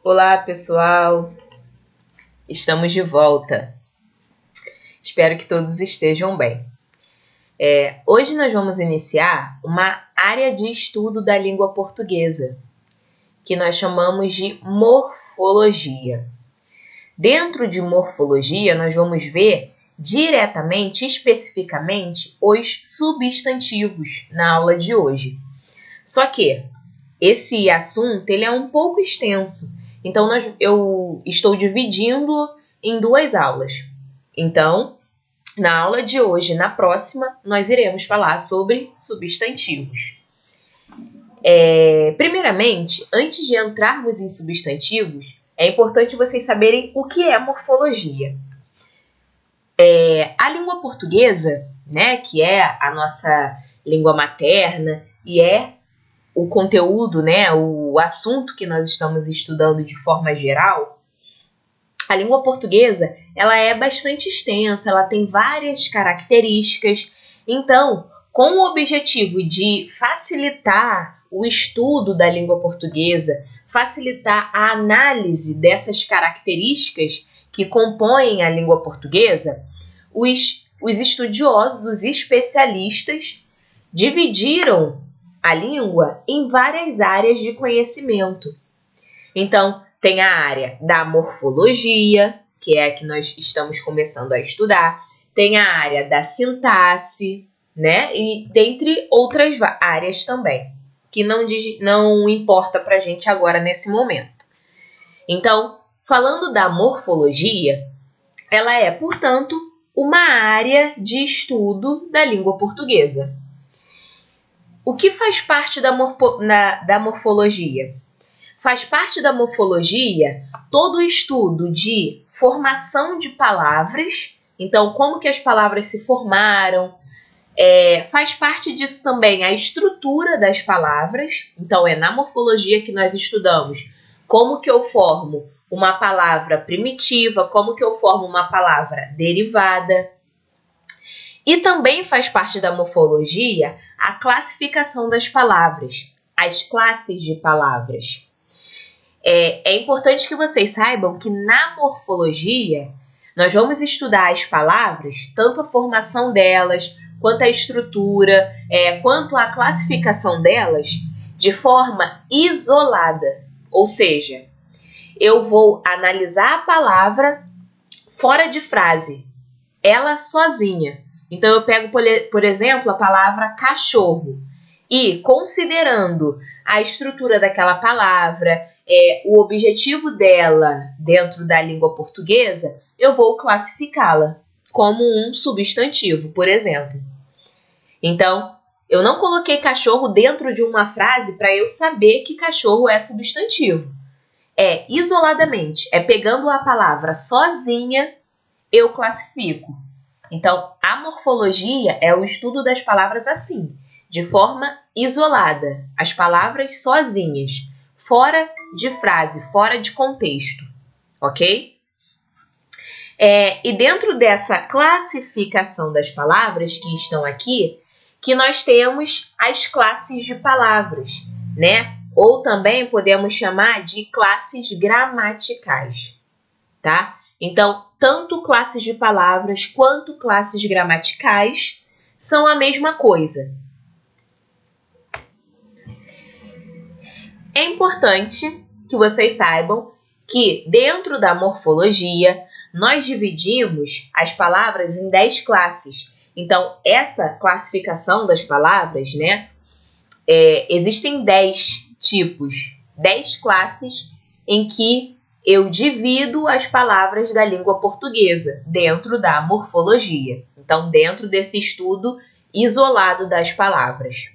Olá, pessoal! Estamos de volta. Espero que todos estejam bem. Hoje nós vamos iniciar uma área de estudo da língua portuguesa, que nós chamamos de morfologia. Dentro de morfologia, nós vamos ver diretamente, especificamente, os substantivos na aula de hoje. Só que esse assunto ele é um pouco extenso, então eu estou dividindo em duas aulas. Então, na aula de hoje e na próxima, nós iremos falar sobre substantivos. Primeiramente, antes de entrarmos em substantivos, é importante vocês saberem o que é morfologia. A língua portuguesa, né, que é a nossa língua materna e é o conteúdo, né, o assunto que nós estamos estudando de forma geral, a língua portuguesa ela é bastante extensa, ela tem várias características. Então, com o objetivo de facilitar o estudo da língua portuguesa, facilitar a análise dessas características que compõem a língua portuguesa, os estudiosos, os especialistas, dividiram a língua em várias áreas de conhecimento. Então, tem a área da morfologia, que é a que nós estamos começando a estudar, tem a área da sintaxe, né? E dentre outras áreas também, que não importa para a gente agora nesse momento. Então, falando da morfologia, ela é, portanto, uma área de estudo da língua portuguesa. O que faz parte da morfologia? Faz parte da morfologia todo o estudo de formação de palavras, então como que as palavras se formaram, faz parte disso também a estrutura das palavras, então é na morfologia que nós estudamos como que eu formo uma palavra primitiva, como que eu formo uma palavra derivada. E também faz parte da morfologia a classificação das palavras, as classes de palavras. É importante que vocês saibam que na morfologia nós vamos estudar as palavras, tanto a formação delas, quanto a estrutura, quanto a classificação delas, de forma isolada. Ou seja, eu vou analisar a palavra fora de frase, ela sozinha. Então, eu pego, por exemplo, a palavra cachorro e, considerando a estrutura daquela palavra, o objetivo dela dentro da língua portuguesa, eu vou classificá-la como um substantivo, por exemplo. Então, eu não coloquei cachorro dentro de uma frase para eu saber que cachorro é substantivo. Isoladamente, pegando a palavra sozinha, eu classifico. Então, a morfologia é o estudo das palavras assim, de forma isolada, as palavras sozinhas, fora de frase, fora de contexto, ok? E dentro dessa classificação das palavras que estão aqui, que nós temos as classes de palavras, né? Ou também podemos chamar de classes gramaticais, tá? Então, tanto classes de palavras quanto classes gramaticais são a mesma coisa. É importante que vocês saibam que dentro da morfologia nós dividimos as palavras em 10 classes. Então, essa classificação das palavras, né, existem 10 tipos, 10 classes em que eu divido as palavras da língua portuguesa dentro da morfologia. Então, dentro desse estudo isolado das palavras.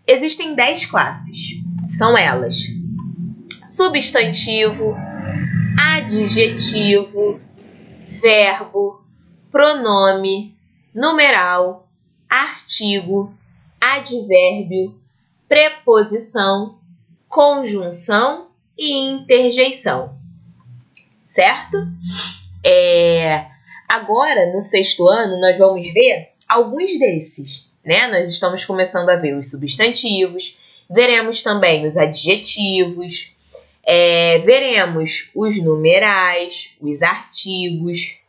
Existem 10 classes. São elas: substantivo, adjetivo, verbo, pronome, numeral, artigo, advérbio, preposição, conjunção e interjeição. Certo? Agora, no 6º ano, nós vamos ver alguns desses, né? Nós estamos começando a ver os substantivos, veremos também os adjetivos, Veremos os numerais, os artigos,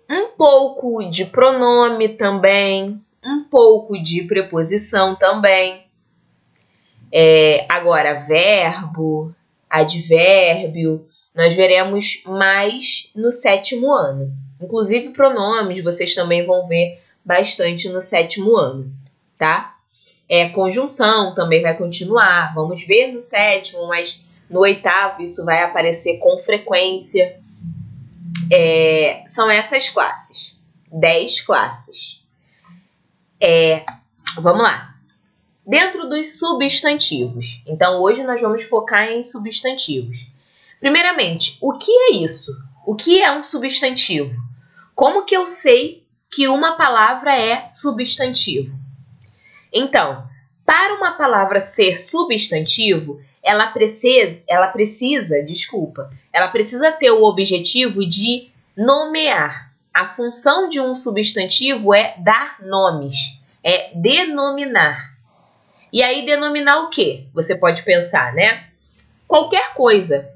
um pouco de pronome também, um pouco de preposição também. Agora, verbo, advérbio, nós veremos mais no 7º ano. Inclusive, pronomes vocês também vão ver bastante no 7º ano, tá? Conjunção também vai continuar, vamos ver no 7º, mas no 8º isso vai aparecer com frequência. São essas classes, 10 classes. Vamos lá. Dentro dos substantivos. Então, hoje nós vamos focar em substantivos. Primeiramente, o que é isso? O que é um substantivo? Como que eu sei que uma palavra é substantivo? Então, para uma palavra ser substantivo, ela precisa ter o objetivo de nomear. A função de um substantivo é dar nomes, é denominar. E aí, denominar o quê? Você pode pensar, né? Qualquer coisa.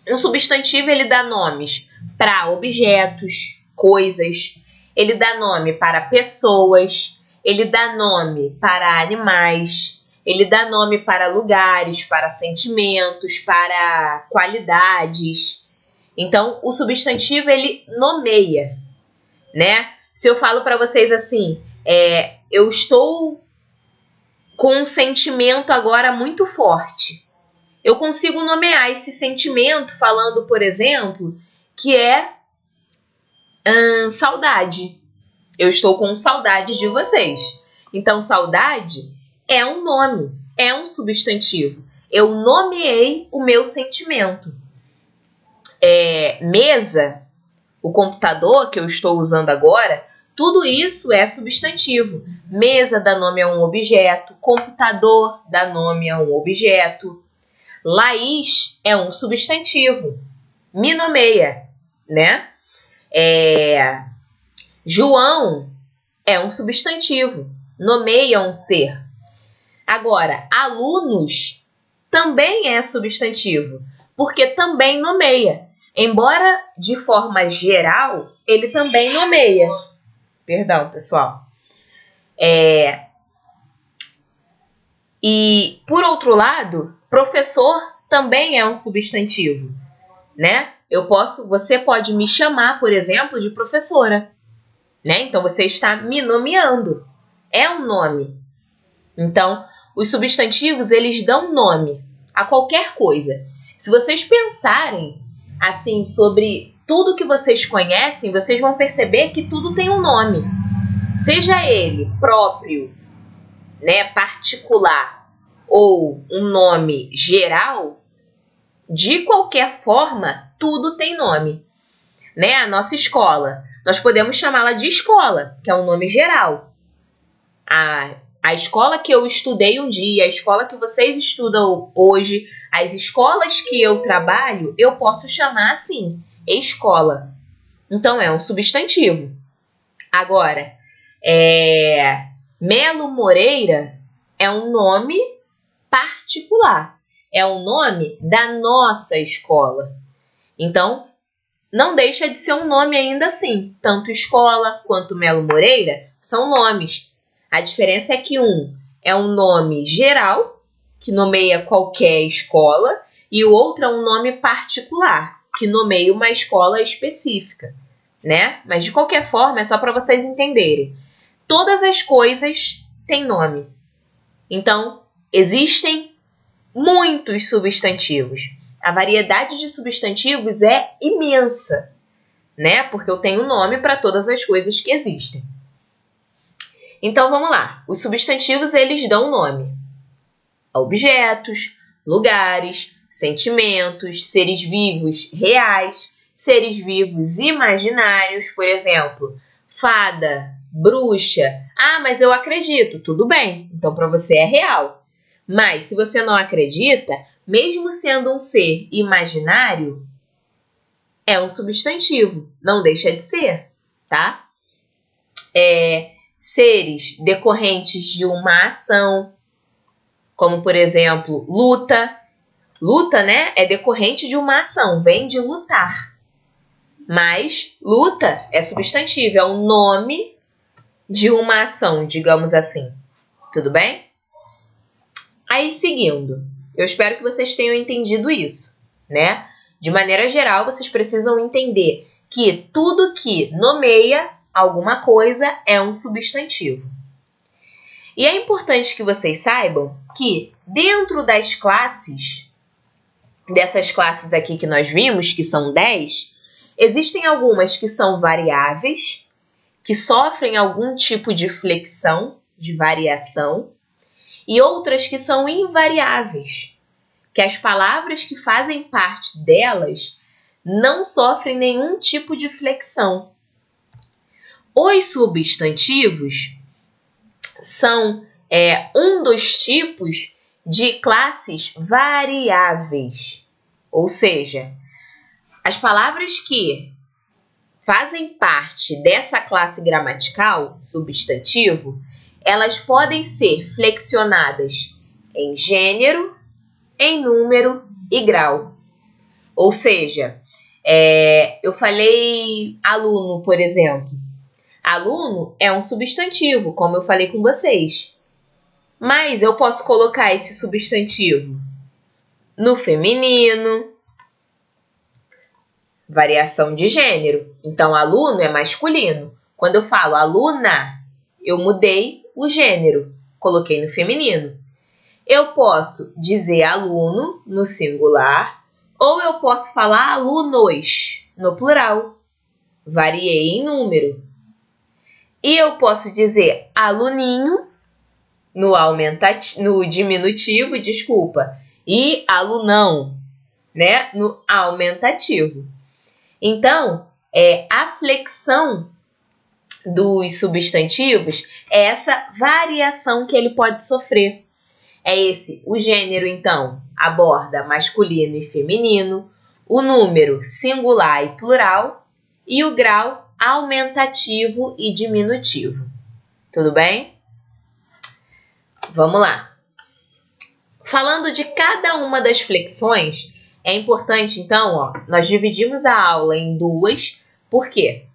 Um substantivo, ele dá nomes para objetos, coisas. Ele dá nome para pessoas. Ele dá nome para animais. Ele dá nome para lugares, para sentimentos, para qualidades. Então, o substantivo, ele nomeia, né? Se eu falo para vocês assim, eu estou com um sentimento agora muito forte. Eu consigo nomear esse sentimento falando, por exemplo, que é saudade. Eu estou com saudade de vocês. Então, saudade é um nome, é um substantivo. Eu nomeei o meu sentimento. Mesa, o computador que eu estou usando agora, tudo isso é substantivo. Mesa dá nome a um objeto, computador dá nome a um objeto. Laís é um substantivo, me nomeia, né? João é um substantivo, nomeia um ser. Agora, alunos também é substantivo, porque também nomeia. Embora de forma geral, ele também nomeia. Perdão, pessoal. E, por outro lado, professor também é um substantivo, né? Você pode me chamar, por exemplo, de professora, né? Então, você está me nomeando. É um nome. Então, os substantivos, eles dão nome a qualquer coisa. Se vocês pensarem, assim, sobre tudo que vocês conhecem, vocês vão perceber que tudo tem um nome. Seja ele próprio, né, particular, ou um nome geral, de qualquer forma, tudo tem nome. Né? A nossa escola, nós podemos chamá-la de escola, que é um nome geral. A escola que eu estudei um dia, a escola que vocês estudam hoje, as escolas que eu trabalho, eu posso chamar assim, escola. Então, é um substantivo. Agora, Melo Moreira é um nome particular. É o nome da nossa escola. Então, não deixa de ser um nome ainda assim. Tanto escola quanto Melo Moreira são nomes. A diferença é que um é um nome geral, que nomeia qualquer escola, e o outro é um nome particular, que nomeia uma escola específica, né? Mas, de qualquer forma, é só para vocês entenderem. Todas as coisas têm nome. Então, existem muitos substantivos. A variedade de substantivos é imensa, né? Porque eu tenho nome para todas as coisas que existem. Então, vamos lá. Os substantivos, eles dão nome a objetos, lugares, sentimentos, seres vivos reais, seres vivos imaginários, por exemplo, fada, bruxa. Ah, mas eu acredito. Tudo bem. Então, para você é real. Mas, se você não acredita, mesmo sendo um ser imaginário, é um substantivo. Não deixa de ser, tá? Seres decorrentes de uma ação, como, por exemplo, luta. Luta, né, é decorrente de uma ação, vem de lutar. Mas luta é substantivo, é o nome de uma ação, digamos assim. Tudo bem? Aí, seguindo, eu espero que vocês tenham entendido isso, né? De maneira geral, vocês precisam entender que tudo que nomeia alguma coisa é um substantivo. E é importante que vocês saibam que dentro das classes, dessas classes aqui que nós vimos, que são 10, existem algumas que são variáveis, que sofrem algum tipo de flexão, de variação, e outras que são invariáveis, que as palavras que fazem parte delas não sofrem nenhum tipo de flexão. Os substantivos são um dos tipos de classes variáveis, ou seja, as palavras que fazem parte dessa classe gramatical, substantivo, elas podem ser flexionadas em gênero, em número e grau. Ou seja, eu falei aluno, por exemplo. Aluno é um substantivo, como eu falei com vocês. Mas eu posso colocar esse substantivo no feminino, variação de gênero. Então, aluno é masculino. Quando eu falo aluna, eu mudei o gênero, coloquei no feminino. Eu posso dizer aluno no singular, ou eu posso falar alunos no plural. Variei em número. E eu posso dizer aluninho no diminutivo, e alunão, né, no aumentativo. Então, a flexão dos substantivos é essa variação que ele pode sofrer. O gênero, então, aborda masculino e feminino, o número singular e plural, e o grau aumentativo e diminutivo. Tudo bem? Vamos lá. Falando de cada uma das flexões, é importante, então, nós dividimos a aula em duas, por quê?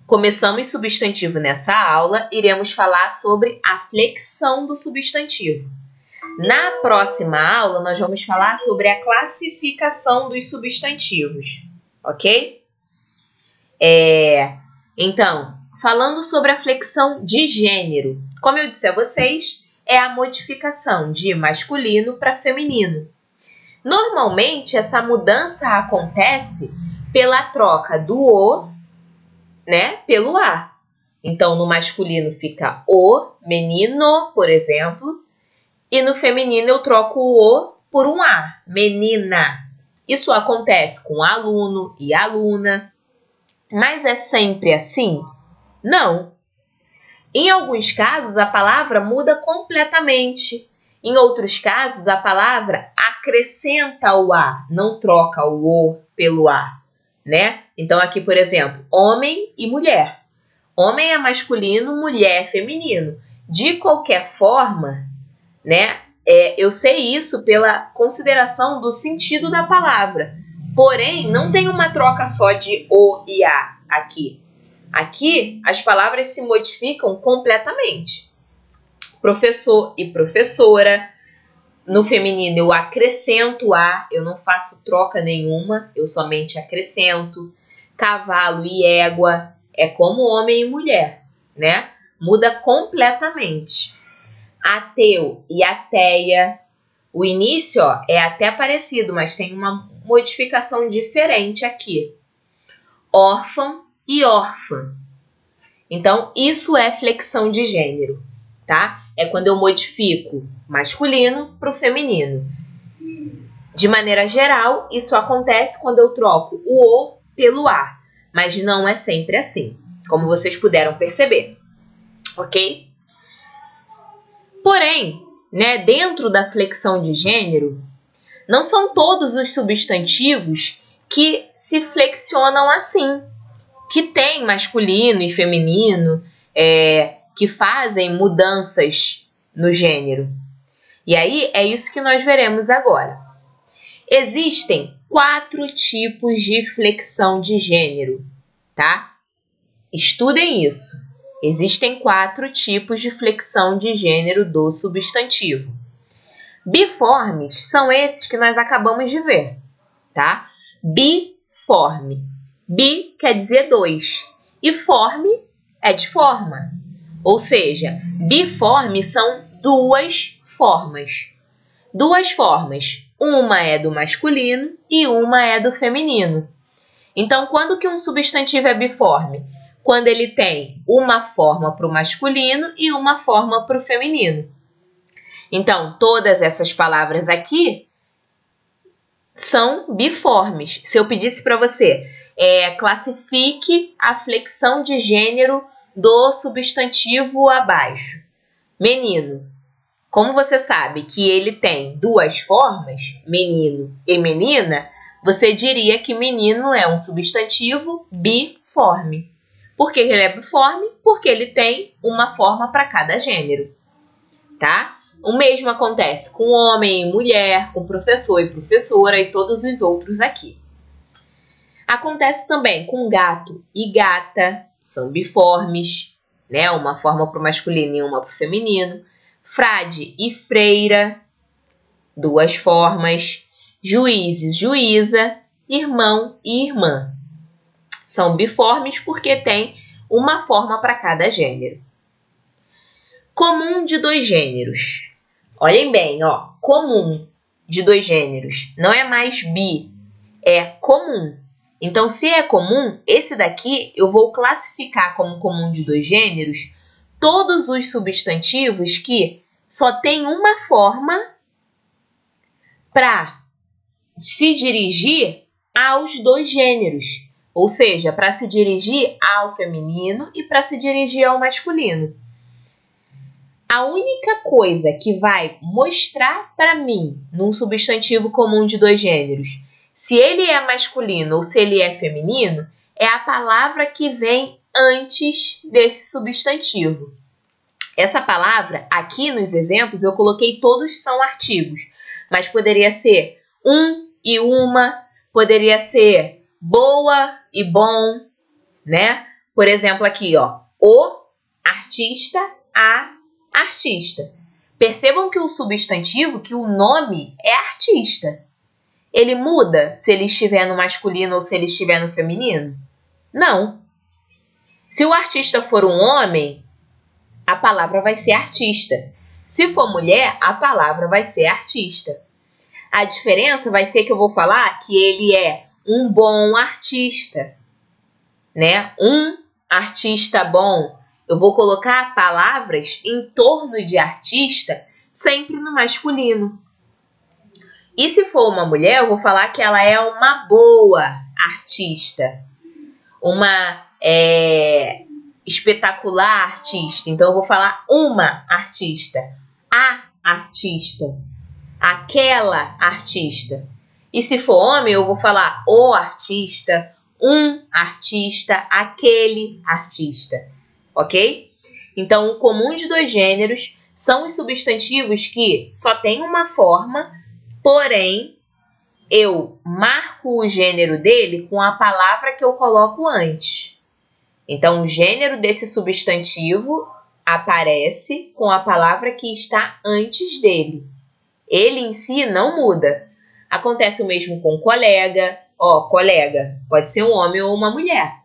Começamos substantivo nessa aula, iremos falar sobre a flexão do substantivo. Na próxima aula, nós vamos falar sobre a classificação dos substantivos, ok? Então, falando sobre a flexão de gênero, como eu disse a vocês, é a modificação de masculino para feminino. Normalmente, essa mudança acontece pela troca do o, né, pelo a. Então, no masculino fica o menino, por exemplo, e no feminino eu troco o o por um a, menina. Isso acontece com aluno e aluna. Mas é sempre assim? Não. Em alguns casos, a palavra muda completamente. Em outros casos, a palavra acrescenta o a, não troca o o pelo a, né? Então, aqui, por exemplo, homem e mulher. Homem é masculino, mulher é feminino. De qualquer forma, né? Eu sei isso pela consideração do sentido da palavra. Porém, não tem uma troca só de o e a aqui. Aqui, as palavras se modificam completamente. Professor e professora. No feminino, eu acrescento a, eu não faço troca nenhuma, eu somente acrescento. Cavalo e égua é como homem e mulher, né? Muda completamente. Ateu e ateia. O início é até parecido, mas tem uma modificação diferente aqui. Órfão e órfã. Então, isso é flexão de gênero, tá? É quando eu modifico masculino para o feminino. De maneira geral, isso acontece quando eu troco o o pelo a, mas não é sempre assim, como vocês puderam perceber, ok? Porém, né, dentro da flexão de gênero, não são todos os substantivos que se flexionam assim, que tem masculino e feminino, que fazem mudanças no gênero. E aí é isso que nós veremos agora. Existem 4 tipos de flexão de gênero, tá? Estudem isso. Existem 4 tipos de flexão de gênero do substantivo. Biformes são esses que nós acabamos de ver, tá? Biforme. Bi quer dizer 2 e forme é de forma. Ou seja, biforme são 2 formas. 2 formas. Uma é do masculino e uma é do feminino. Então, quando que um substantivo é biforme? Quando ele tem uma forma para o masculino e uma forma para o feminino. Então, todas essas palavras aqui são biformes. Se eu pedisse para você, classifique a flexão de gênero do substantivo abaixo. Menino. Como você sabe que ele tem 2 formas, menino e menina, você diria que menino é um substantivo biforme. Por que ele é biforme? Porque ele tem uma forma para cada gênero, tá? O mesmo acontece com homem e mulher, com professor e professora e todos os outros aqui. Acontece também com gato e gata, são biformes, né? Uma forma para o masculino e uma para o feminino. Frade e freira, 2 formas. Juízes, juíza, irmão e irmã. São biformes porque tem uma forma para cada gênero. Comum de 2 gêneros. Olhem bem, ó, comum de 2 gêneros. Não é mais bi, é comum. Então, se é comum, esse daqui eu vou classificar como comum de 2 gêneros todos os substantivos que só tem uma forma para se dirigir aos 2 gêneros. Ou seja, para se dirigir ao feminino e para se dirigir ao masculino. A única coisa que vai mostrar para mim, num substantivo comum de 2 gêneros, se ele é masculino ou se ele é feminino, é a palavra que vem antes desse substantivo. Essa palavra, aqui nos exemplos, eu coloquei todos são artigos, mas poderia ser um e uma, poderia ser boa e bom, né? Por exemplo, aqui, ó, o artista, a artista. Percebam que o substantivo, que o nome é artista. Ele muda se ele estiver no masculino ou se ele estiver no feminino? Não. Se o artista for um homem, a palavra vai ser artista. Se for mulher, a palavra vai ser artista. A diferença vai ser que eu vou falar que ele é um bom artista, né? Um artista bom. Eu vou colocar palavras em torno de artista sempre no masculino. E se for uma mulher, eu vou falar que ela é uma boa artista. Uma espetacular artista. Então, eu vou falar uma artista. A artista. Aquela artista. E se for homem, eu vou falar o artista, um artista, aquele artista. Ok? Então, o comum de 2 gêneros são os substantivos que só têm uma forma, porém, eu marco o gênero dele com a palavra que eu coloco antes. Então, o gênero desse substantivo aparece com a palavra que está antes dele. Ele em si não muda. Acontece o mesmo com colega. Ó, colega, pode ser um homem ou uma mulher.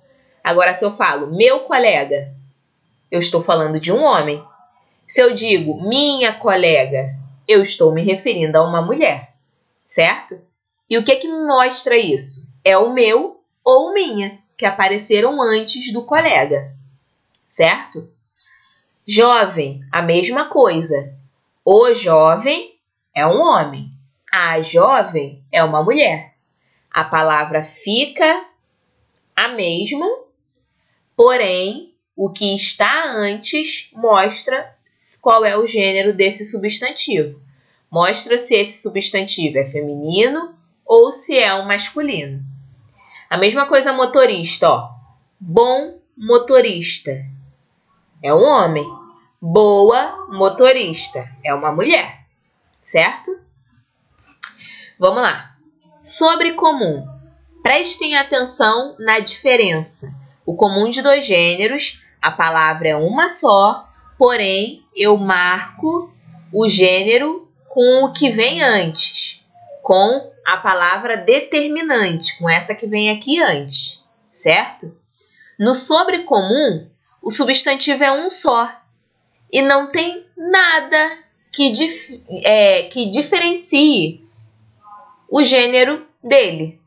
Agora, se eu falo meu colega, eu estou falando de um homem. Se eu digo minha colega, eu estou me referindo a uma mulher, certo? E o que me mostra isso? É o meu ou minha, que apareceram antes do colega, certo? Jovem, a mesma coisa. O jovem é um homem. A jovem é uma mulher. A palavra fica a mesma, porém, o que está antes mostra qual é o gênero desse substantivo. Mostra se esse substantivo é feminino ou se é um masculino. A mesma coisa motorista, ó. Bom motorista é um homem. Boa motorista é uma mulher, certo? Vamos lá. Sobrecomum. Prestem atenção na diferença. O comum de dois gêneros, a palavra é uma só, porém eu marco o gênero com o que vem antes, com a palavra determinante, com essa que vem aqui antes, certo? No sobrecomum, o substantivo é um só e não tem nada que diferencie o gênero dele,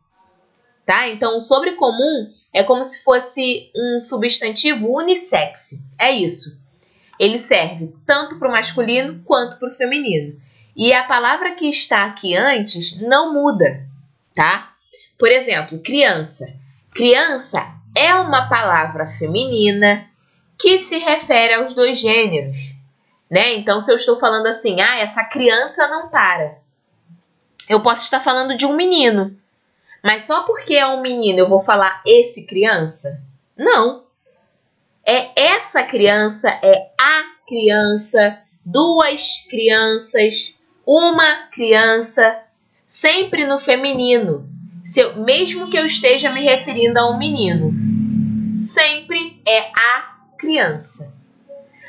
tá? Então, o sobrecomum é como se fosse um substantivo unissexe, é isso. Ele serve tanto para o masculino quanto para o feminino. E a palavra que está aqui antes não muda, tá? Por exemplo, criança. Criança é uma palavra feminina que se refere aos dois gêneros, né? Então, se eu estou falando assim, essa criança não para, eu posso estar falando de um menino. Mas só porque é um menino eu vou falar esse criança? Não. É essa criança, é a criança, duas crianças, uma criança, sempre no feminino. Mesmo que eu esteja me referindo a um menino, sempre é a criança.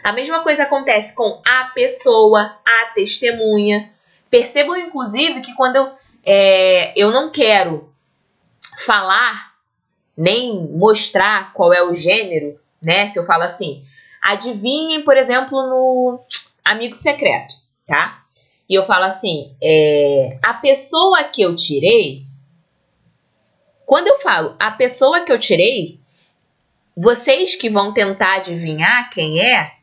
A mesma coisa acontece com a pessoa, a testemunha. Percebam, inclusive, que quando eu não quero falar, nem mostrar qual é o gênero, né? Se eu falo assim, adivinhem, por exemplo, no Amigo Secreto, tá? E eu falo assim, a pessoa que eu tirei, quando eu falo a pessoa que eu tirei, vocês que vão tentar adivinhar quem é,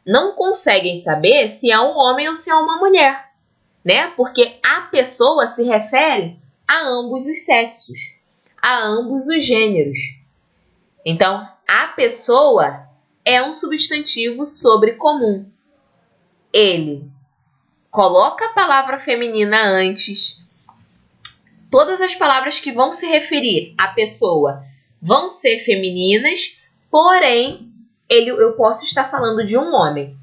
não conseguem saber se é um homem ou se é uma mulher, né? Porque a pessoa se refere a ambos os sexos, a ambos os gêneros. Então, a pessoa é um substantivo sobrecomum. Ele coloca a palavra feminina antes. Todas as palavras que vão se referir à pessoa vão ser femininas, porém, eu posso estar falando de um homem.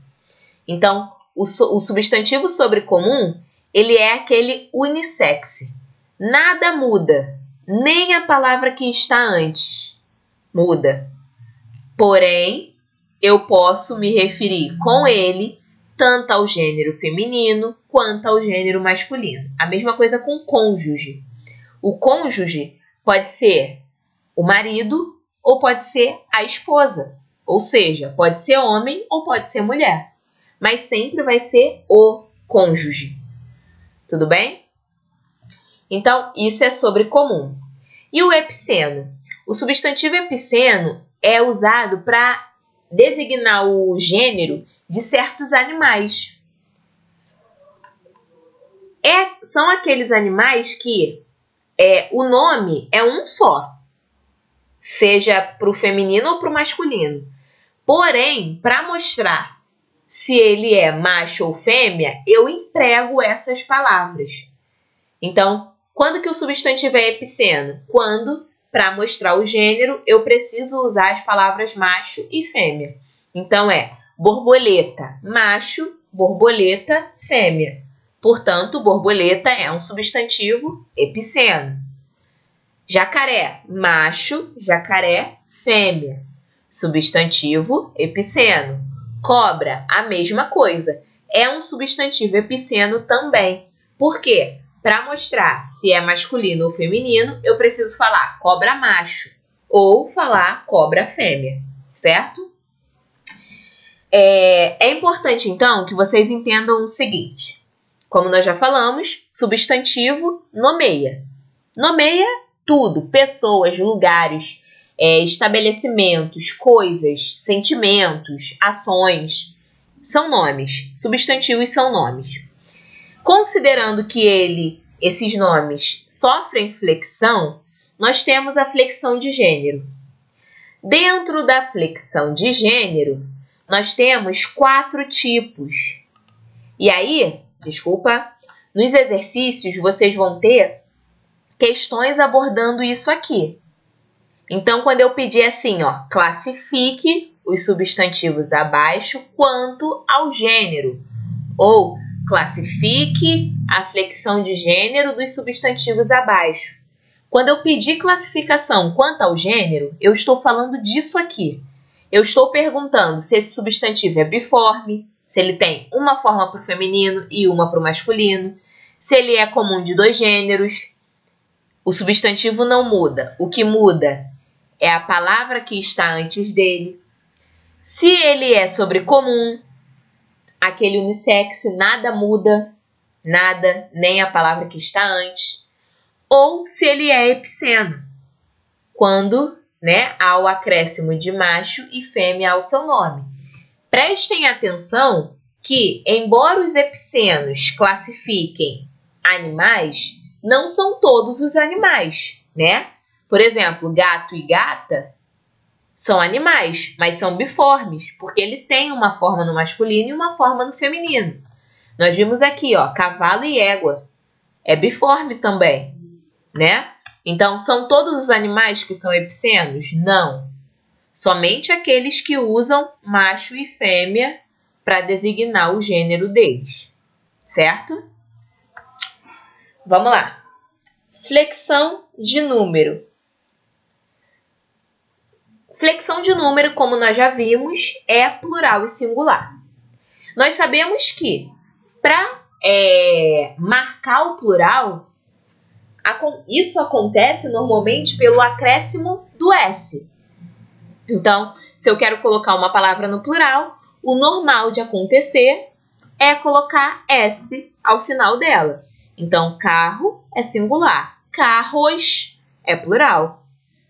Então, o substantivo sobrecomum, ele é aquele unissexe. Nada muda, nem a palavra que está antes muda. Porém, eu posso me referir com ele tanto ao gênero feminino quanto ao gênero masculino. A mesma coisa com cônjuge. O cônjuge pode ser o marido ou pode ser a esposa. Ou seja, pode ser homem ou pode ser mulher. Mas sempre vai ser o cônjuge. Tudo bem? Então, isso é sobrecomum. E o epiceno? O substantivo epiceno é usado para designar o gênero de certos animais. São aqueles animais que o nome é um só, seja para o feminino ou para o masculino. Porém, para mostrar se ele é macho ou fêmea, eu emprego essas palavras. Então, quando que o substantivo é epiceno? Quando, para mostrar o gênero, eu preciso usar as palavras macho e fêmea. Então, borboleta, macho, borboleta, fêmea. Portanto, borboleta é um substantivo epiceno. Jacaré, macho, jacaré, fêmea. Substantivo epiceno. Cobra, a mesma coisa. É um substantivo epiceno também. Por quê? Para mostrar se é masculino ou feminino, eu preciso falar cobra macho ou falar cobra fêmea, certo? É importante, então, que vocês entendam o seguinte. Como nós já falamos, substantivo nomeia. Nomeia tudo, pessoas, lugares, estabelecimentos, coisas, sentimentos, ações. São nomes. Substantivos são nomes. Considerando que esses nomes sofrem flexão, nós temos a flexão de gênero. Dentro da flexão de gênero, nós temos 4 tipos. E aí, nos exercícios vocês vão ter questões abordando isso aqui. Então, quando eu pedir assim, classifique os substantivos abaixo quanto ao gênero, ou classifique a flexão de gênero dos substantivos abaixo. Quando eu pedir classificação quanto ao gênero, eu estou falando disso aqui. Eu estou perguntando se esse substantivo é biforme, se ele tem uma forma para o feminino e uma para o masculino, se ele é comum de 2 gêneros. O substantivo não muda. O que muda é a palavra que está antes dele. Se ele é sobrecomum, aquele unissex, nada muda, nada, nem a palavra que está antes. Ou se ele é epiceno, quando, há o acréscimo de macho e fêmea ao seu nome. Prestem atenção que, embora os epicenos classifiquem animais, não são todos os animais, Por exemplo, gato e gata são animais, mas são biformes, porque ele tem uma forma no masculino e uma forma no feminino. Nós vimos aqui, cavalo e égua. É biforme também, Então, são todos os animais que são epicenos? Não. Somente aqueles que usam macho e fêmea para designar o gênero deles, certo? Vamos lá. Flexão de número. Flexão de número, como nós já vimos, é plural e singular. Nós sabemos que, para marcar o plural, isso acontece normalmente pelo acréscimo do S. Então, se eu quero colocar uma palavra no plural, o normal de acontecer é colocar S ao final dela. Então, carro é singular, carros é plural,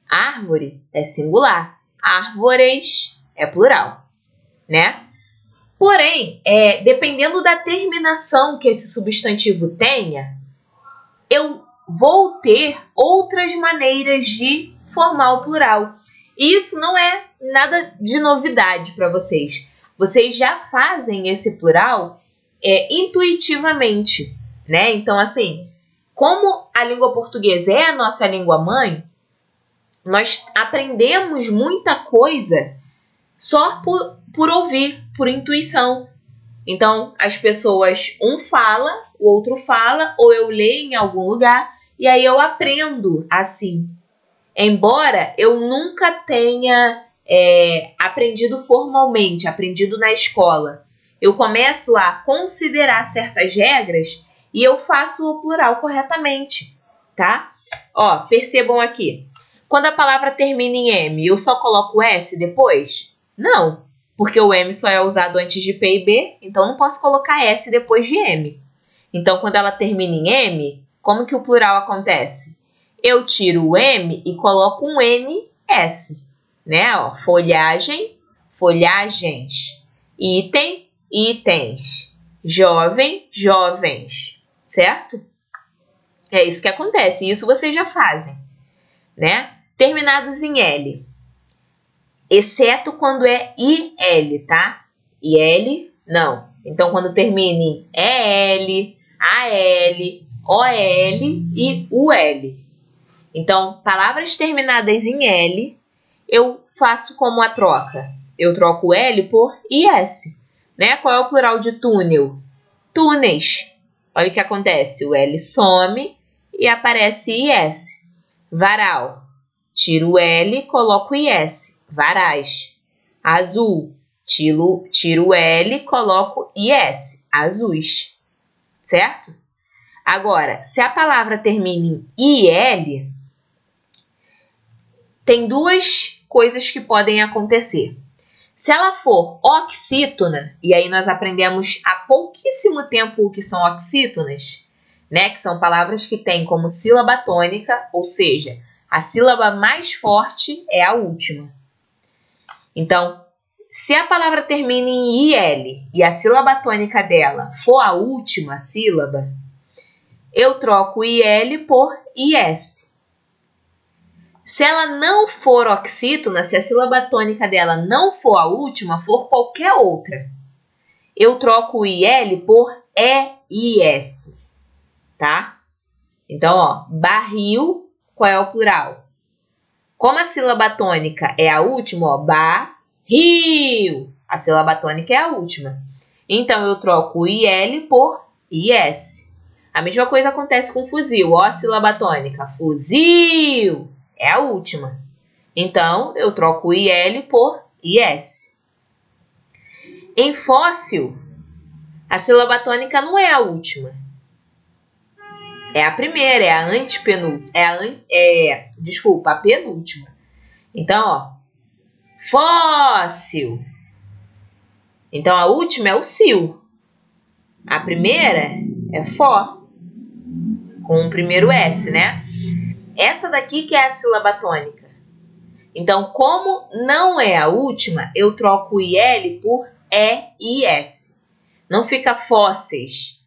árvore é singular, árvores é plural, Porém, dependendo da terminação que esse substantivo tenha, eu vou ter outras maneiras de formar o plural. E isso não é nada de novidade para vocês. Vocês já fazem esse plural intuitivamente, Então, assim, como a língua portuguesa é a nossa língua mãe, nós aprendemos muita coisa só por ouvir, por intuição. Então, as pessoas, um fala, o outro fala, ou eu leio em algum lugar, e aí eu aprendo assim. Embora eu nunca tenha aprendido formalmente, aprendido na escola. Eu começo a considerar certas regras e eu faço o plural corretamente, tá? Percebam aqui. Quando a palavra termina em M, eu só coloco S depois? Não, porque o M só é usado antes de P e B, então não posso colocar S depois de M. Então, quando ela termina em M, como que o plural acontece? Eu tiro o M e coloco um NS, Folhagem, folhagens. Item, itens. Jovem, jovens. Certo? É isso que acontece. Isso vocês já fazem, Terminados em L. Exceto quando é IL, tá? IL, não. Então, quando termina em EL, AL, OL e UL. Então, palavras terminadas em L, eu faço como a troca. Eu troco o L por IS, Qual é o plural de túnel? Túneis. Olha o que acontece. O L some e aparece IS. Varal. Tiro o L, coloco o IS. Varais. Azul. Tiro o L, coloco IS. Azuis. Certo? Agora, se a palavra termina em IL, tem duas coisas que podem acontecer. Se ela for oxítona, e aí nós aprendemos há pouquíssimo tempo o que são oxítonas, que são palavras que têm como sílaba tônica, ou seja, a sílaba mais forte é a última. Então, se a palavra termina em IL e a sílaba tônica dela for a última sílaba, eu troco o IL por IS. Se ela não for oxítona, se a sílaba tônica dela não for a última, for qualquer outra, eu troco o IL por EIS, tá? Então, barril, qual é o plural? Como a sílaba tônica é a última, barril, a sílaba tônica é a última. Então, eu troco o IL por e S. A mesma coisa acontece com fuzil. Ó, a sílaba tônica. Fuzil é a última. Então, eu troco o IL por IS. Em fóssil, a sílaba tônica não é a última. É a primeira, é a antepenúltima. A penúltima. Então, ó, fóssil. Então, a última é o sil. A primeira é fó, com o primeiro S, né? Essa daqui que é a sílaba tônica. Então, como não é a última, eu troco o IL por E e S. Não fica fósseis,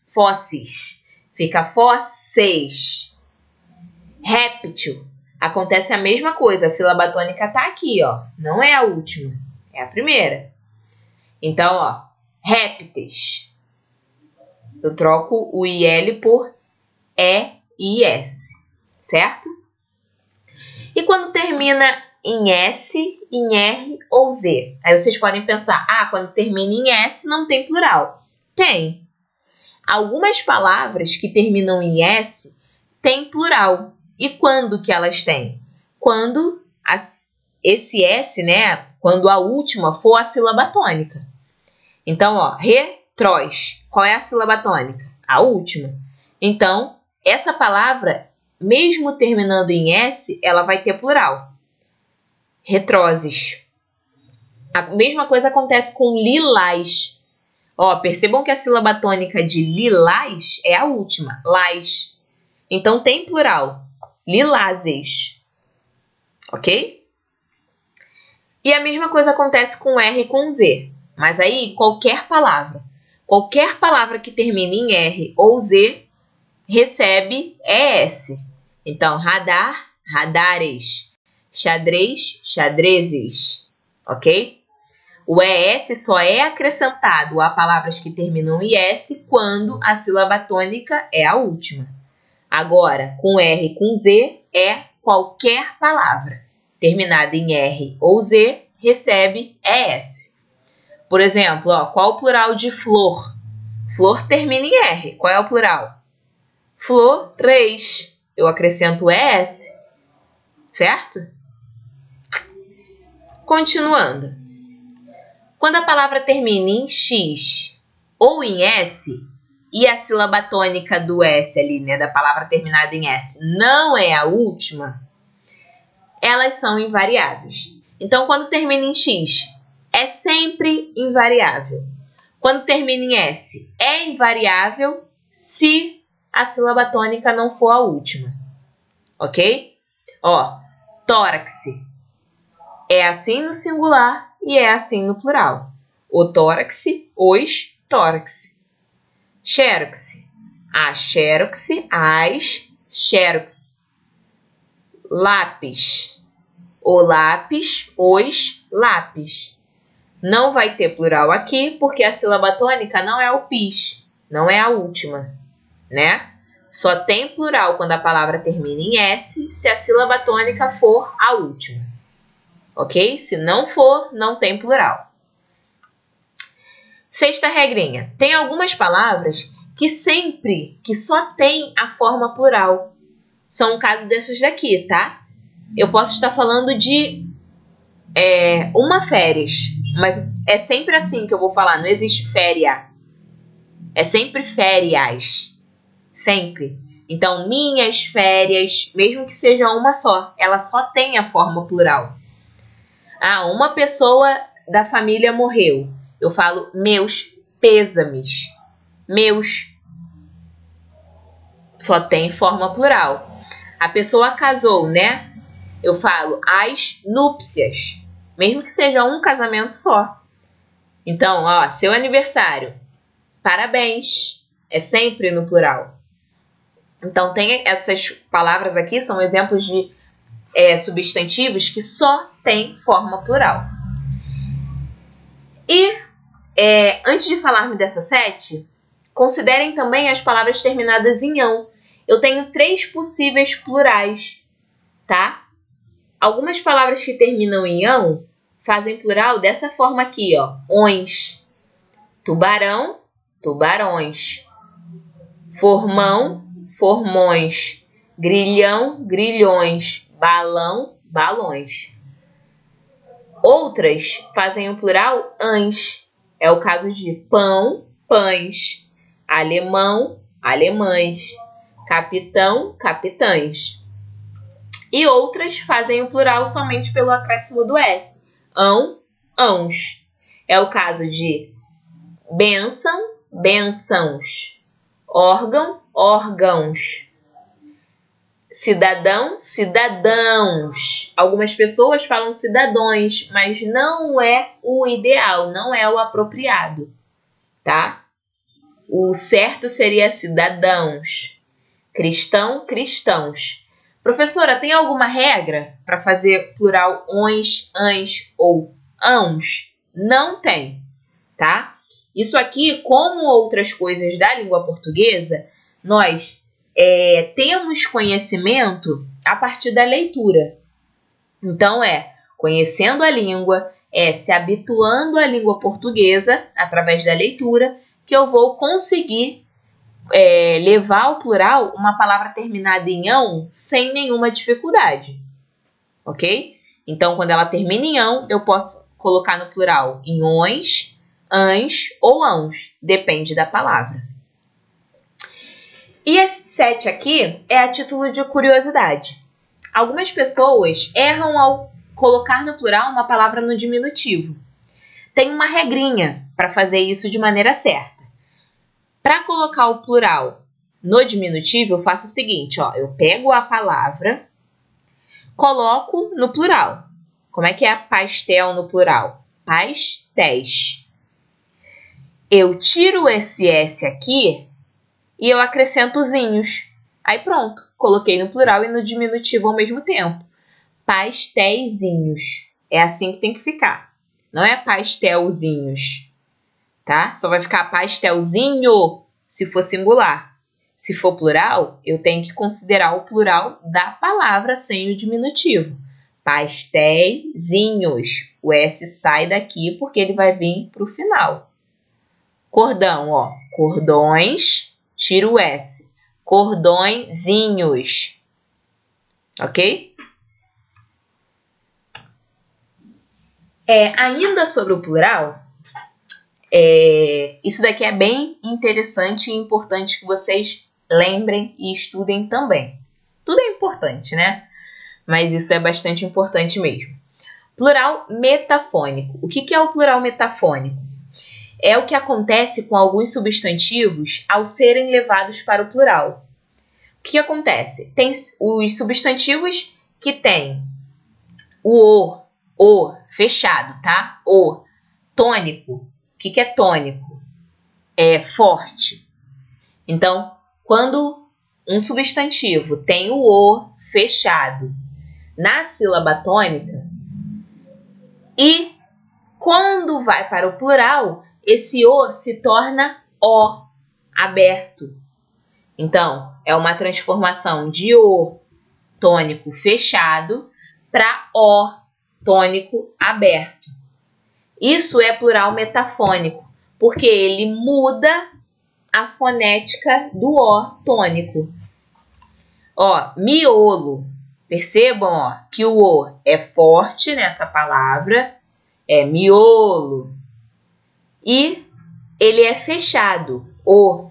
fica fósseis. Réptil. Acontece a mesma coisa, a sílaba tônica está aqui, ó. Não é a última, é a primeira. Então, ó, répteis. Eu troco o IL por E e S, certo? E quando termina em S, em R ou Z? Aí vocês podem pensar, quando termina em S não tem plural. Tem. Algumas palavras que terminam em S têm plural. E quando que elas têm? Quando esse S, né? Quando a última for a sílaba tônica. Então, ó, retróis. Qual é a sílaba tônica? A última. Então, essa palavra, mesmo terminando em S, ela vai ter plural. Retroses. A mesma coisa acontece com lilás. Ó, percebam que a sílaba tônica de lilás é a última, lás. Então tem plural, lilazes. Ok? E a mesma coisa acontece com R e com Z. Mas aí qualquer palavra que termine em R ou Z recebe ES. Então radar, radares. Xadrez, xadrezes. Ok? O ES só é acrescentado a palavras que terminam em S quando a sílaba tônica é a última. Agora, com R e com Z, é qualquer palavra terminada em R ou Z recebe ES. Por exemplo, ó, qual o plural de flor? Flor termina em R. Qual é o plural? Flores. Eu acrescento ES. Certo? Continuando. Quando a palavra termina em X ou em S e a sílaba tônica do S ali, né, da palavra terminada em S, não é a última, elas são invariáveis. Então, quando termina em X, é sempre invariável. Quando termina em S, é invariável se a sílaba tônica não for a última. Ok? Ó, tórax. É assim no singular e é assim no plural. O tórax, os tórax. Xerox. A xerox, as xerox. Lápis. O lápis, os lápis. Não vai ter plural aqui porque a sílaba tônica não é o pis, não é a última, né? Só tem plural quando a palavra termina em S se a sílaba tônica for a última. Ok? Se não for, não tem plural. Sexta regrinha. Tem algumas palavras que só tem a forma plural. São um caso desses daqui, tá? Eu posso estar falando de uma férias, mas é sempre assim que eu vou falar, não existe féria. É sempre férias. Sempre. Então, minhas férias, mesmo que seja uma só, ela só tem a forma plural. Uma pessoa da família morreu. Eu falo meus pêsames. Meus. Só tem forma plural. A pessoa casou, né? Eu falo as núpcias. Mesmo que seja um casamento só. Então, ó, seu aniversário. Parabéns. É sempre no plural. Então, tem essas palavras aqui, são exemplos de substantivos que só tem forma plural. E, antes de falarmos dessa 7, considerem também as palavras terminadas em ão. Eu tenho 3 possíveis plurais, tá? Algumas palavras que terminam em ão fazem plural dessa forma aqui, ó. Ons. Tubarão, tubarões. formão, formões, grilhão, grilhões, balão, balões. Outras fazem o plural ãs. É o caso de pão, pães, alemão, alemães, capitão, capitães. E outras fazem o plural somente pelo acréscimo do S. Ão, ãos. É o caso de bênção, bênçãos, órgão, órgãos, cidadão, cidadãos. Algumas pessoas falam cidadãos, mas não é o ideal, não é o apropriado, tá? O certo seria cidadãos. Cristão, cristãos. Professora, tem alguma regra para fazer plural ons, ãs ou ãos? Não tem, tá? Isso aqui, como outras coisas da língua portuguesa, nós temos conhecimento a partir da leitura. Então, conhecendo a língua, se habituando à língua portuguesa através da leitura, que eu vou conseguir levar ao plural uma palavra terminada em ão sem nenhuma dificuldade, ok? Então, quando ela termina em ão, eu posso colocar no plural em ons, ãs ou ãos, depende da palavra. E esse 7 aqui é a título de curiosidade. Algumas pessoas erram ao colocar no plural uma palavra no diminutivo. Tem uma regrinha para fazer isso de maneira certa. Para colocar o plural no diminutivo, eu faço o seguinte, eu pego a palavra, coloco no plural. Como é que é pastel no plural? Pastéis. Eu tiro esse S aqui e eu acrescento zinhos. Aí pronto, coloquei no plural e no diminutivo ao mesmo tempo. Pastéisinhos. É assim que tem que ficar. Não é pastelzinhos, tá? Só vai ficar pastelzinho se for singular. Se for plural, eu tenho que considerar o plural da palavra sem o diminutivo. Pastéisinhos. O S sai daqui porque ele vai vir para o final. Cordão, cordões, tira o S. Cordõezinhos. Ok? Ainda sobre o plural, isso daqui é bem interessante e importante que vocês lembrem e estudem também. Tudo é importante, né? Mas isso é bastante importante mesmo. Plural metafônico. O que é o plural metafônico? É o que acontece com alguns substantivos ao serem levados para o plural. O que acontece? Tem os substantivos que têm o fechado, tá? O tônico. O que é tônico? É forte. Então, quando um substantivo tem o fechado na sílaba tônica e quando vai para o plural, esse o se torna o aberto. Então, é uma transformação de o tônico fechado para o tônico aberto. Isso é plural metafônico, porque ele muda a fonética do o tônico. Miolo. Percebam que o o é forte nessa palavra, é miolo. E ele é fechado, o.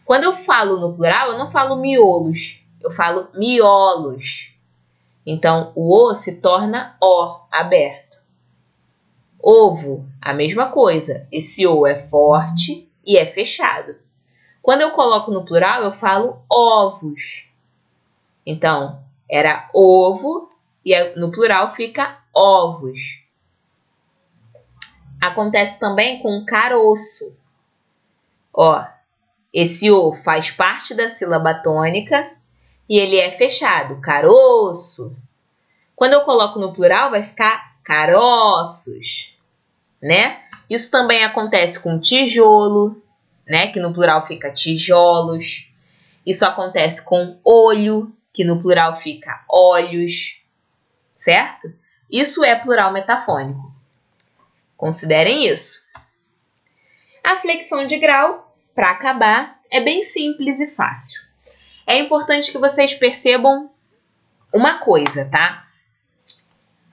Quando eu falo no plural, eu não falo miolos, eu falo miolos. Então, o o se torna o aberto. Ovo, a mesma coisa. Esse o é forte e é fechado. Quando eu coloco no plural, eu falo ovos. Então, era ovo e no plural fica ovos. Acontece também com caroço. Esse o faz parte da sílaba tônica e ele é fechado, caroço. Quando eu coloco no plural, vai ficar caroços, né? Isso também acontece com tijolo, né? Que no plural fica tijolos. Isso acontece com olho, que no plural fica olhos, certo? Isso é plural metafônico. Considerem isso. A flexão de grau, para acabar, é bem simples e fácil. É importante que vocês percebam uma coisa, tá?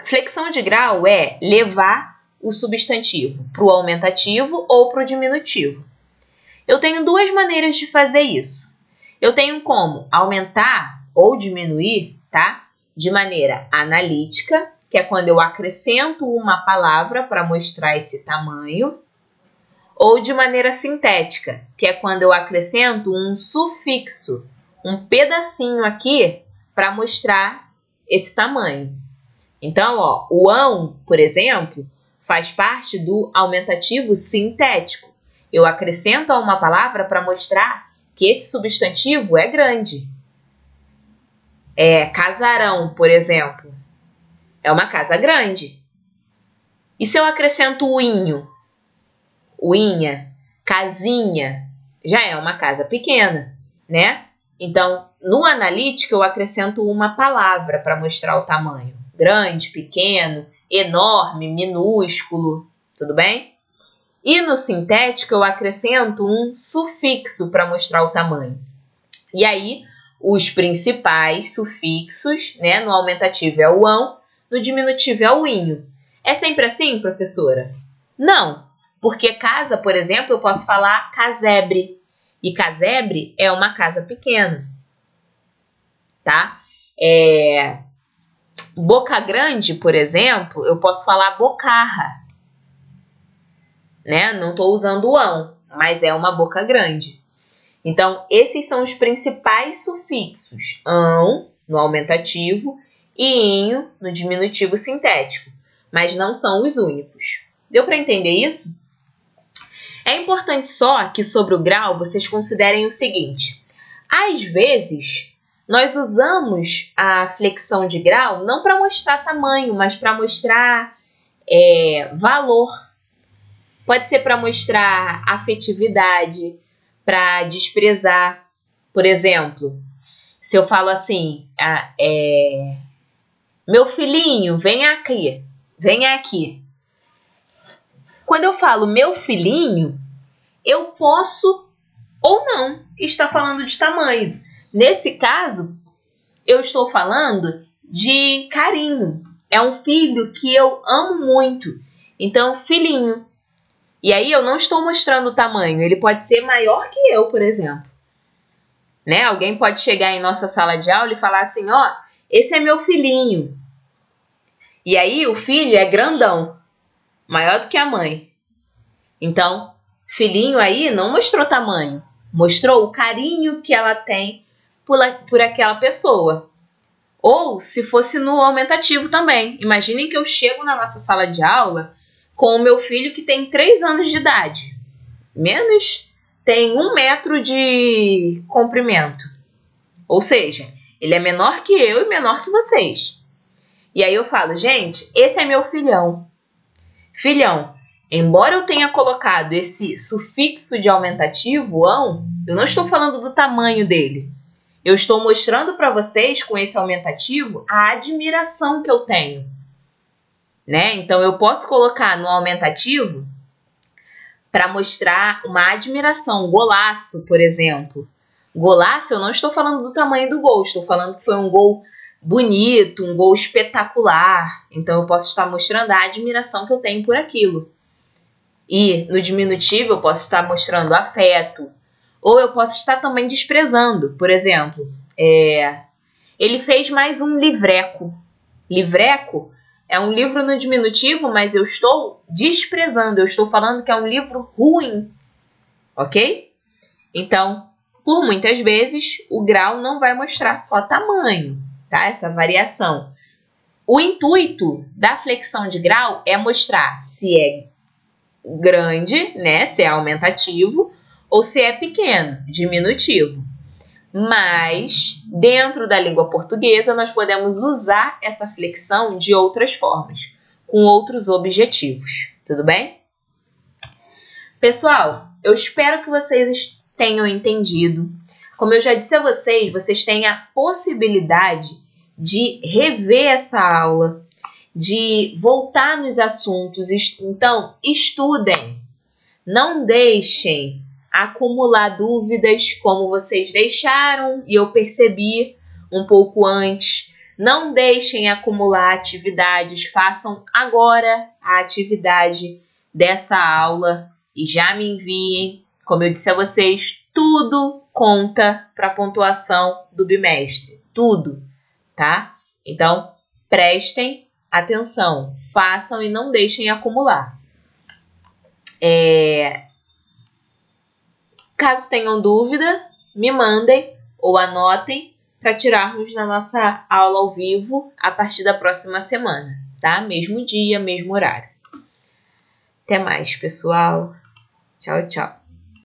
Flexão de grau é levar o substantivo para o aumentativo ou para o diminutivo. Eu tenho duas maneiras de fazer isso. Eu tenho como aumentar ou diminuir, tá? De maneira analítica, que é quando eu acrescento uma palavra para mostrar esse tamanho, ou de maneira sintética, que é quando eu acrescento um sufixo, um pedacinho aqui para mostrar esse tamanho. Então, ó, o ão, por exemplo, faz parte do aumentativo sintético. Eu acrescento a uma palavra para mostrar que esse substantivo é grande. Casarão, por exemplo, é uma casa grande. E se eu acrescento o inho, uinha, casinha, já é uma casa pequena, né? Então, no analítico, eu acrescento uma palavra para mostrar o tamanho. Grande, pequeno, enorme, minúsculo, tudo bem? E no sintético, eu acrescento um sufixo para mostrar o tamanho. E aí, os principais sufixos, né? No aumentativo é o ão, no diminutivo é o inho. É sempre assim, professora? Não, porque casa, por exemplo, eu posso falar casebre. E casebre é uma casa pequena, tá? Boca grande, por exemplo, eu posso falar bocarra, né? Não estou usando o ão, mas é uma boca grande. Então, esses são os principais sufixos. Ão, no aumentativo, e inho, no diminutivo sintético. Mas não são os únicos. Deu para entender isso? É importante só que sobre o grau vocês considerem o seguinte. Às vezes, nós usamos a flexão de grau não para mostrar tamanho, mas para mostrar valor. Pode ser para mostrar afetividade, para desprezar. Por exemplo, se eu falo assim, meu filhinho, vem aqui, vem aqui. Quando eu falo meu filhinho, eu posso ou não estar falando de tamanho. Nesse caso, eu estou falando de carinho. É um filho que eu amo muito. Então, filhinho. E aí eu não estou mostrando o tamanho. Ele pode ser maior que eu, por exemplo. Né? Alguém pode chegar em nossa sala de aula e falar assim, ó, esse é meu filhinho. E aí o filho é grandão, maior do que a mãe. Então, filhinho aí não mostrou tamanho, mostrou o carinho que ela tem por aquela pessoa. Ou se fosse no aumentativo também. Imaginem que eu chego na nossa sala de aula com o meu filho que tem 3 anos de idade. Menos tem 1 metro de comprimento. Ou seja, ele é menor que eu e menor que vocês. E aí eu falo, gente, esse é meu filhão. Filhão, embora eu tenha colocado esse sufixo de aumentativo, ão, eu não estou falando do tamanho dele. Eu estou mostrando para vocês, com esse aumentativo, a admiração que eu tenho. Né? Então, eu posso colocar no aumentativo para mostrar uma admiração. Golaço, por exemplo. Golaço, eu não estou falando do tamanho do gol, estou falando que foi um gol bonito, um gol espetacular. Então, eu posso estar mostrando a admiração que eu tenho por aquilo. E no diminutivo, eu posso estar mostrando afeto. Ou eu posso estar também desprezando. Por exemplo, ele fez mais um livreco. Livreco é um livro no diminutivo, mas eu estou desprezando. Eu estou falando que é um livro ruim. Ok? Então, por muitas vezes, o grau não vai mostrar só tamanho, tá? Essa variação. O intuito da flexão de grau é mostrar se é grande, né? Se é aumentativo, ou se é pequeno, diminutivo. Mas, dentro da língua portuguesa, nós podemos usar essa flexão de outras formas, com outros objetivos. Tudo bem? Pessoal, eu espero que vocês tenham entendido. Como eu já disse a vocês, vocês têm a possibilidade de rever essa aula, de voltar nos assuntos. Então, estudem. Não deixem acumular dúvidas como vocês deixaram e eu percebi um pouco antes. Não deixem acumular atividades, façam agora a atividade dessa aula e já me enviem. Como eu disse a vocês, tudo conta para a pontuação do bimestre, tudo, tá? Então, prestem atenção, façam e não deixem acumular. Caso tenham dúvida, me mandem ou anotem para tirarmos na nossa aula ao vivo a partir da próxima semana, tá? Mesmo dia, mesmo horário. Até mais, pessoal. Tchau, tchau.